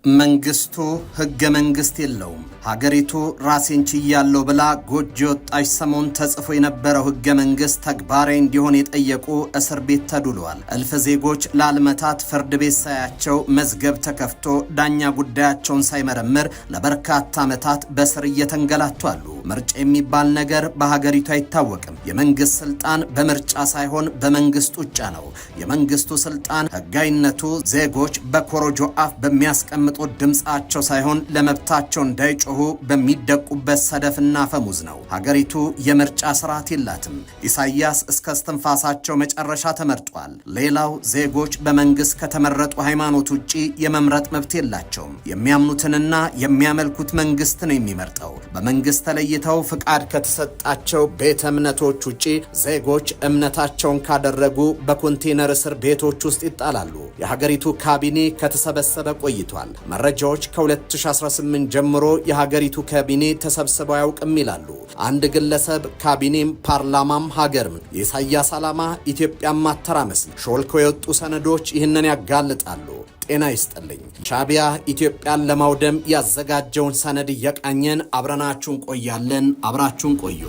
መንግስቱ ህገ መንግስት የለውም። ሀገሪቱ ራሴን ችያለሁ ብላ ጎጆ ወጣች ሰሞን ተጽፎ የነበረው ህገ መንግስት ተግባራዊ እንዲሆን የጠየቁ እስር ቤት ተዱሏል። እልፍ ዜጎች ለዓመታት ፍርድ ቤት ሳያቸው መዝገብ ተከፍቶ ዳኛ ጉዳያቸውን ሳይመረምር ለበርካታ ዓመታት በስር እየተንገላቱ አሉ። ምርጫ የሚባል ነገር በሀገሪቱ አይታወቅም። የመንግስት ስልጣን በምርጫ ሳይሆን በመንግስት ውጫ ነው። የመንግስቱ ስልጣን ህጋዊነቱ ዜጎች በኮሮጆ አፍ በሚያስቀምጡት ድምጻቸው ሳይሆን ለመብታቸው እንዳይጮሁ በሚደቁበት ሰደፍና ፈሙዝ ነው። ሀገሪቱ የምርጫ ስርዓት የላትም። ኢሳያስ እስከ እስትንፋሳቸው መጨረሻ ተመርጧል። ሌላው ዜጎች በመንግስት ከተመረጡ ሃይማኖት ውጪ የመምረጥ መብት የላቸውም። የሚያምኑትንና የሚያመልኩት መንግስት ነው የሚመርጠው። በመንግስት ተለይተው ፍቃድ ከተሰጣቸው ቤተ እምነቶች ውጪ ዜጎች እምነታቸውን ካደረጉ በኮንቴነር እስር ቤቶች ውስጥ ይጣላሉ። የሀገሪቱ ካቢኔ ከተሰበሰበ ቆይቷል። መረጃዎች ከ2018 ጀምሮ የሀገሪቱ ካቢኔ ተሰብስበው ያውቅም ይላሉ። አንድ ግለሰብ ካቢኔም ፓርላማም ሀገርም የኢሳያስ ዓላማ ኢትዮጵያን ማተራመስ ነው። ሾልኮ የወጡ ሰነዶች ይህንን ያጋልጣሉ። ጤና ይስጥልኝ። ሻዕቢያ ኢትዮጵያን ለማውደም ያዘጋጀውን ሰነድ እየቃኘን አብረናችሁን ቆያለን። አብራችሁን ቆዩ።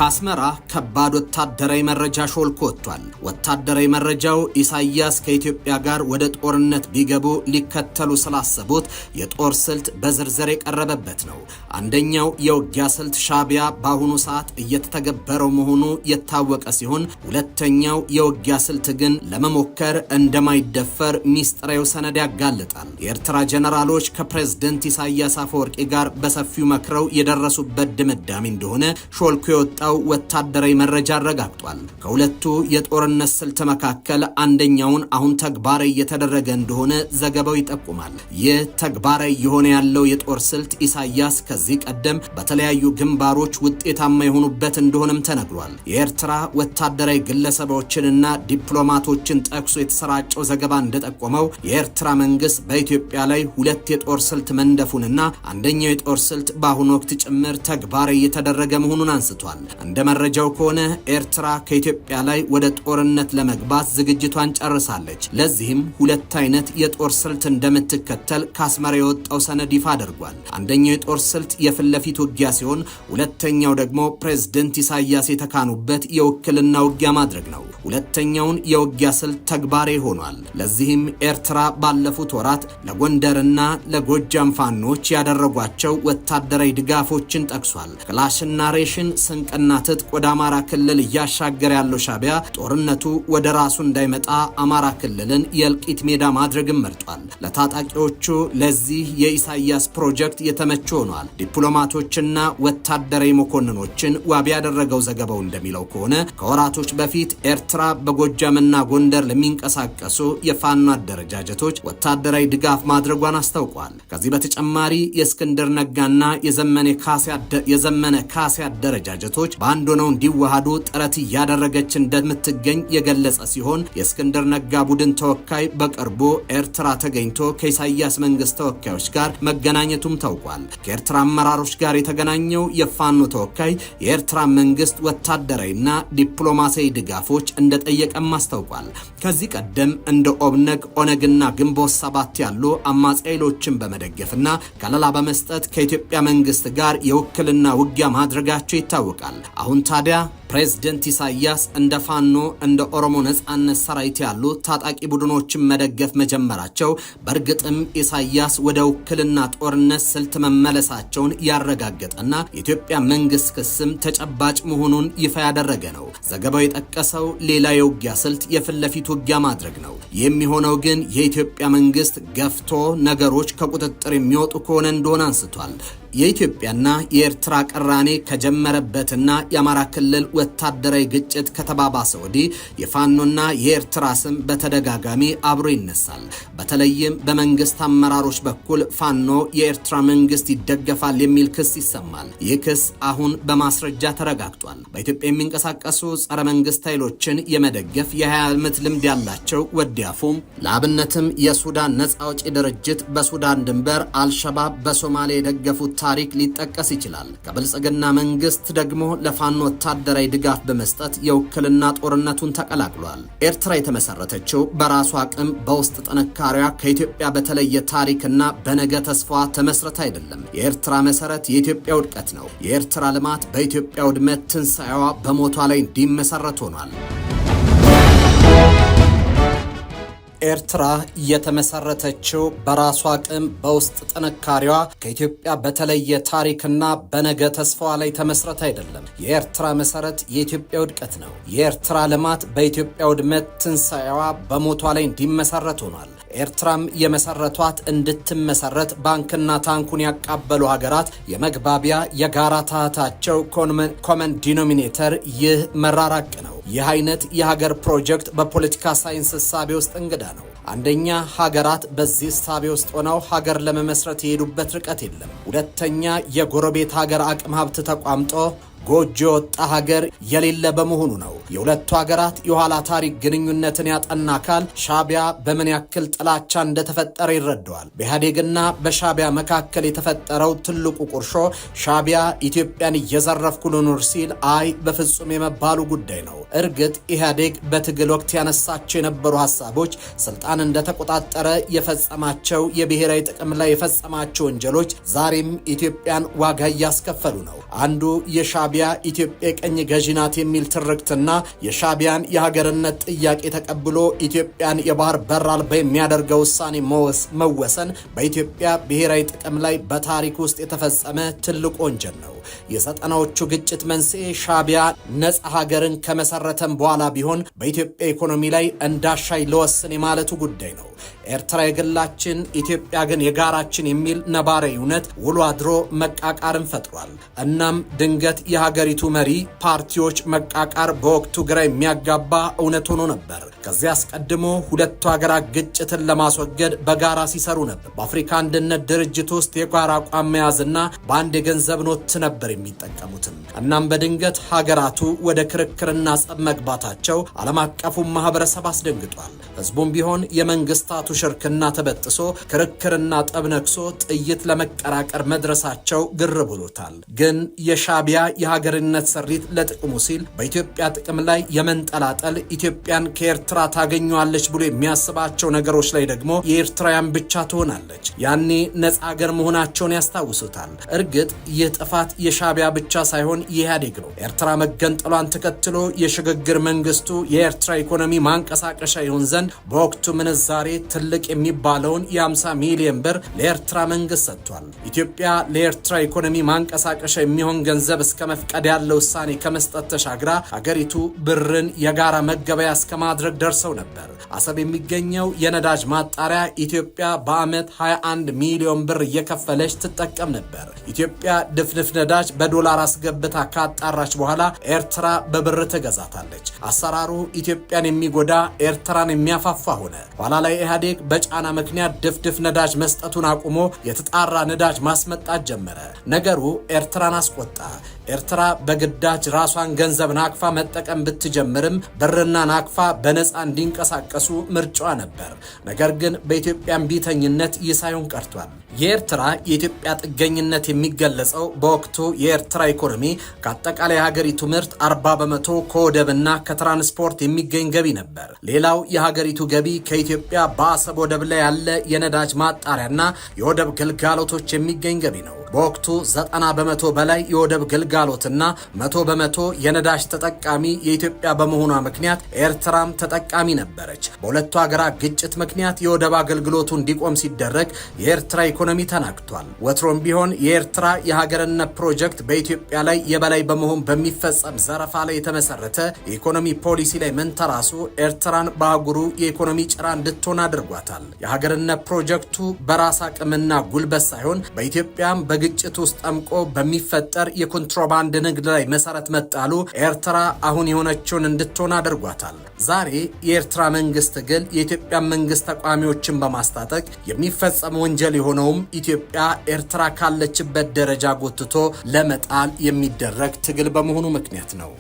ከአስመራ ከባድ ወታደራዊ መረጃ ሾልኮ ወጥቷል። ወታደራዊ መረጃው ኢሳያስ ከኢትዮጵያ ጋር ወደ ጦርነት ቢገቡ ሊከተሉ ስላሰቡት የጦር ስልት በዝርዝር የቀረበበት ነው። አንደኛው የውጊያ ስልት ሻዕቢያ በአሁኑ ሰዓት እየተተገበረው መሆኑ የታወቀ ሲሆን፣ ሁለተኛው የውጊያ ስልት ግን ለመሞከር እንደማይደፈር ሚስጥራዊ ሰነድ ያጋልጣል። የኤርትራ ጀነራሎች ከፕሬዝደንት ኢሳያስ አፈወርቂ ጋር በሰፊው መክረው የደረሱበት ድምዳሜ እንደሆነ ሾልኮ የወጣው ወታደራዊ መረጃ አረጋግጧል። ከሁለቱ የጦርነት ስልት መካከል አንደኛውን አሁን ተግባራዊ እየተደረገ እንደሆነ ዘገባው ይጠቁማል። ይህ ተግባራዊ የሆነ ያለው የጦር ስልት ኢሳያስ ከዚህ ቀደም በተለያዩ ግንባሮች ውጤታማ የሆኑበት እንደሆነም ተነግሯል። የኤርትራ ወታደራዊ ግለሰቦችንና ዲፕሎማቶችን ጠቅሶ የተሰራጨው ዘገባ እንደጠቆመው የኤርትራ መንግስት በኢትዮጵያ ላይ ሁለት የጦር ስልት መንደፉንና አንደኛው የጦር ስልት በአሁኑ ወቅት ጭምር ተግባራዊ እየተደረገ መሆኑን አንስቷል። እንደ መረጃው ከሆነ ኤርትራ ከኢትዮጵያ ላይ ወደ ጦርነት ለመግባት ዝግጅቷን ጨርሳለች። ለዚህም ሁለት አይነት የጦር ስልት እንደምትከተል ከአስመራ የወጣው ሰነድ ይፋ አድርጓል። አንደኛው የጦር ስልት የፊት ለፊት ውጊያ ሲሆን፣ ሁለተኛው ደግሞ ፕሬዝደንት ኢሳያስ የተካኑበት የውክልና ውጊያ ማድረግ ነው። ሁለተኛውን የውጊያ ስልት ተግባራዊ ሆኗል። ለዚህም ኤርትራ ባለፉት ወራት ለጎንደርና ለጎጃም ፋኖች ያደረጓቸው ወታደራዊ ድጋፎችን ጠቅሷል። ክላሽና ሬሽን ስንቅና ትጥቅ ወደ አማራ ክልል እያሻገረ ያለው ሻዕቢያ ጦርነቱ ወደ ራሱ እንዳይመጣ አማራ ክልልን የእልቂት ሜዳ ማድረግም መርጧል። ለታጣቂዎቹ ለዚህ የኢሳያስ ፕሮጀክት የተመቸ ሆኗል። ዲፕሎማቶችና ወታደራዊ መኮንኖችን ዋቢ ያደረገው ዘገባው እንደሚለው ከሆነ ከወራቶች በፊት ኤርትራ በጎጃምና ጎንደር ለሚንቀሳቀሱ የፋኖ አደረጃጀቶች ወታደራዊ ድጋፍ ማድረጓን አስታውቋል። ከዚህ በተጨማሪ የእስክንድር ነጋና የዘመነ ካሴ አደረጃጀቶች በአንድ ሆነው እንዲዋሃዱ ጥረት እያደረገች እንደምትገኝ የገለጸ ሲሆን፣ የእስክንድር ነጋ ቡድን ተወካይ በቅርቡ ኤርትራ ተገኝቶ ከኢሳያስ መንግስት ተወካዮች ጋር መገናኘቱም ታውቋል። ከኤርትራ አመራሮች ጋር የተገናኘው የፋኖ ተወካይ የኤርትራ መንግስት ወታደራዊና ዲፕሎማሲያዊ ድጋፎች እንደጠየቀም አስታውቋል። ከዚህ ቀደም እንደ ኦነግና ግንቦት ሰባት ያሉ አማጺ ኃይሎችን በመደገፍና ከለላ በመስጠት ከኢትዮጵያ መንግስት ጋር የውክልና ውጊያ ማድረጋቸው ይታወቃል። አሁን ታዲያ ፕሬዝደንት ኢሳያስ እንደ ፋኖ እንደ ኦሮሞ ነጻነት ሰራዊት ያሉ ታጣቂ ቡድኖችን መደገፍ መጀመራቸው በእርግጥም ኢሳያስ ወደ ውክልና ጦርነት ስልት መመለሳቸውን ያረጋገጠና የኢትዮጵያ መንግስት ክስም ተጨባጭ መሆኑን ይፋ ያደረገ ነው። ዘገባው የጠቀሰው ሌላ የውጊያ ስልት የፊት ለፊት ውጊያ ማድረግ ነው። የሚሆነው ግን የኢትዮጵያ መንግስት ገፍቶ ነገሮች ከቁጥጥር የሚወጡ ከሆነ እንደሆነ አንስቷል። የኢትዮጵያና የኤርትራ ቅራኔ ከጀመረበትና የአማራ ክልል ወታደራዊ ግጭት ከተባባሰ ወዲህ የፋኖና የኤርትራ ስም በተደጋጋሚ አብሮ ይነሳል። በተለይም በመንግስት አመራሮች በኩል ፋኖ የኤርትራ መንግስት ይደገፋል የሚል ክስ ይሰማል። ይህ ክስ አሁን በማስረጃ ተረጋግጧል። በኢትዮጵያ የሚንቀሳቀሱ ጸረ መንግስት ኃይሎችን የመደገፍ የ20 ዓመት ልምድ ያላቸው ወዲያፉም ለአብነትም የሱዳን ነጻ አውጪ ድርጅት በሱዳን ድንበር፣ አልሸባብ በሶማሌ የደገፉት ታሪክ ሊጠቀስ ይችላል። ከብልጽግና መንግስት ደግሞ ለፋኖ ወታደራዊ ድጋፍ በመስጠት የውክልና ጦርነቱን ተቀላቅሏል። ኤርትራ የተመሰረተችው በራሷ አቅም በውስጥ ጥንካሬዋ ከኢትዮጵያ በተለየ ታሪክና በነገ ተስፋዋ ተመስርታ አይደለም። የኤርትራ መሰረት የኢትዮጵያ ውድቀት ነው። የኤርትራ ልማት በኢትዮጵያ ውድመት፣ ትንሳኤዋ በሞቷ ላይ እንዲመሰረት ሆኗል። ኤርትራ የተመሰረተችው በራሷ አቅም በውስጥ ጥንካሬዋ ከኢትዮጵያ በተለየ ታሪክና በነገ ተስፋዋ ላይ ተመስረተ አይደለም። የኤርትራ መሰረት የኢትዮጵያ ውድቀት ነው። የኤርትራ ልማት በኢትዮጵያ ውድመት፣ ትንሳኤዋ በሞቷ ላይ እንዲመሰረት ሆኗል። ኤርትራም የመሰረቷት እንድትመሰረት ባንክና ታንኩን ያቃበሉ ሀገራት የመግባቢያ የጋራ ታህታቸው ኮመን ዲኖሚኔተር ይህ መራራቅ ነው። ይህ አይነት የሀገር ፕሮጀክት በፖለቲካ ሳይንስ እሳቤ ውስጥ እንግዳ ነው። አንደኛ፣ ሀገራት በዚህ እሳቤ ውስጥ ሆነው ሀገር ለመመስረት የሄዱበት ርቀት የለም። ሁለተኛ፣ የጎረቤት ሀገር አቅም ሀብት ተቋምጦ ጎጆ የወጣ ሀገር የሌለ በመሆኑ ነው። የሁለቱ ሀገራት የኋላ ታሪክ ግንኙነትን ያጠና አካል ሻቢያ በምን ያክል ጥላቻ እንደተፈጠረ ይረዳዋል። በኢህአዴግና በሻቢያ መካከል የተፈጠረው ትልቁ ቁርሾ ሻቢያ ኢትዮጵያን እየዘረፍኩ ልኑር ሲል አይ በፍጹም የመባሉ ጉዳይ ነው። እርግጥ ኢህአዴግ በትግል ወቅት ያነሳቸው የነበሩ ሀሳቦች ስልጣን እንደተቆጣጠረ የፈጸማቸው የብሔራዊ ጥቅም ላይ የፈጸማቸው ወንጀሎች ዛሬም ኢትዮጵያን ዋጋ እያስከፈሉ ነው። አንዱ የሻቢያ ኢትዮጵያ ቀኝ ገዢ ናት የሚል ትርክትና የሻቢያን የሀገርነት ጥያቄ ተቀብሎ ኢትዮጵያን የባህር በር አልባ የሚያደርገው ውሳኔ መወሰን በኢትዮጵያ ብሔራዊ ጥቅም ላይ በታሪክ ውስጥ የተፈጸመ ትልቅ ወንጀል ነው። የዘጠናዎቹ ግጭት መንስኤ ሻቢያ ነጻ ሀገርን ከመሰረተም በኋላ ቢሆን በኢትዮጵያ ኢኮኖሚ ላይ እንዳሻይ ለወስን የማለቱ ጉዳይ ነው። ኤርትራ የግላችን ኢትዮጵያ ግን የጋራችን የሚል ነባራዊ እውነት ውሎ አድሮ መቃቃርን ፈጥሯል። እናም ድንገት የሀገሪቱ መሪ ፓርቲዎች መቃቃር በወቅቱ ግራ የሚያጋባ እውነት ሆኖ ነበር። ከዚያ አስቀድሞ ሁለቱ ሀገራት ግጭትን ለማስወገድ በጋራ ሲሰሩ ነበር። በአፍሪካ አንድነት ድርጅት ውስጥ የጋራ አቋም መያዝና በአንድ የገንዘብ ኖት ነበር የሚጠቀሙትም። እናም በድንገት ሀገራቱ ወደ ክርክርና ጸብ መግባታቸው ዓለም አቀፉን ማህበረሰብ አስደንግጧል። ህዝቡም ቢሆን የመንግስታቱ ሽርክና ተበጥሶ ክርክርና ጠብ ነክሶ ጥይት ለመቀራቀር መድረሳቸው ግር ብሎታል። ግን የሻቢያ የሀገርነት ሰሪት ለጥቅሙ ሲል በኢትዮጵያ ጥቅም ላይ የመንጠላጠል ኢትዮጵያን ከኤርትራ ታገኘዋለች ብሎ የሚያስባቸው ነገሮች ላይ ደግሞ የኤርትራውያን ብቻ ትሆናለች። ያኔ ነጻ ሀገር መሆናቸውን ያስታውሱታል። እርግጥ ይህ ጥፋት የሻቢያ ብቻ ሳይሆን የኢህአዴግ ነው። ኤርትራ መገንጠሏን ተከትሎ የሽግግር መንግስቱ የኤርትራ ኢኮኖሚ ማንቀሳቀሻ ይሆን ዘንድ በወቅቱ ምንዛሬ ትልቅ የሚባለውን የ50 ሚሊዮን ብር ለኤርትራ መንግስት ሰጥቷል። ኢትዮጵያ ለኤርትራ ኢኮኖሚ ማንቀሳቀሻ የሚሆን ገንዘብ እስከ መፍቀድ ያለው ውሳኔ ከመስጠት ተሻግራ ሀገሪቱ ብርን የጋራ መገበያ እስከ ማድረግ ደርሰው ነበር። አሰብ የሚገኘው የነዳጅ ማጣሪያ ኢትዮጵያ በአመት 21 ሚሊዮን ብር እየከፈለች ትጠቀም ነበር። ኢትዮጵያ ድፍድፍ ነዳጅ በዶላር አስገብታ ካጣራች በኋላ ኤርትራ በብር ትገዛታለች። አሰራሩ ኢትዮጵያን የሚጎዳ ኤርትራን የሚያፋፋ ሆነ። ኋላ ላይ ኢህአዴግ በጫና ምክንያት ድፍድፍ ነዳጅ መስጠቱን አቁሞ የተጣራ ነዳጅ ማስመጣት ጀመረ። ነገሩ ኤርትራን አስቆጣ። ኤርትራ በግዳጅ ራሷን ገንዘብ ናቅፋ መጠቀም ብትጀምርም ብርና ናቅፋ በነፃ እንዲንቀሳቀሱ ምርጫዋ ነበር። ነገር ግን በኢትዮጵያን ቢተኝነት ይህ ሳይሆን ቀርቷል። የኤርትራ የኢትዮጵያ ጥገኝነት የሚገለጸው በወቅቱ የኤርትራ ኢኮኖሚ ከአጠቃላይ ሀገሪቱ ምርት 40 በመቶ ከወደብና ከትራንስፖርት የሚገኝ ገቢ ነበር። ሌላው የሀገሪቱ ገቢ ከኢትዮጵያ በአሰብ ወደብ ላይ ያለ የነዳጅ ማጣሪያና የወደብ ግልጋሎቶች የሚገኝ ገቢ ነው። በወቅቱ 90 በመቶ በላይ የወደብ ግልጋሎትና 100 በመቶ የነዳጅ ተጠቃሚ የኢትዮጵያ በመሆኗ ምክንያት ኤርትራም ተጠቃሚ ነበረች። በሁለቱ ሀገራት ግጭት ምክንያት የወደብ አገልግሎቱ እንዲቆም ሲደረግ የኤርትራ ኢኮኖሚ ተናግቷል። ወትሮም ቢሆን የኤርትራ የሀገርነት ፕሮጀክት በኢትዮጵያ ላይ የበላይ በመሆን በሚፈጸም ዘረፋ ላይ የተመሰረተ የኢኮኖሚ ፖሊሲ ላይ መንተራሱ ኤርትራን በአህጉሩ የኢኮኖሚ ጭራ እንድትሆን አድርጓታል። የሀገርነት ፕሮጀክቱ በራስ አቅምና ጉልበት ሳይሆን በኢትዮጵያም በግጭት ውስጥ ጠምቆ በሚፈጠር የኮንትሮባንድ ንግድ ላይ መሰረት መጣሉ ኤርትራ አሁን የሆነችውን እንድትሆን አድርጓታል። ዛሬ የኤርትራ መንግስት ግን የኢትዮጵያ መንግስት ተቋሚዎችን በማስታጠቅ የሚፈጸም ወንጀል የሆነውም ኢትዮጵያ ኤርትራ ካለችበት ደረጃ ጎትቶ ለመጣል የሚደረግ ትግል በመሆኑ ምክንያት ነው።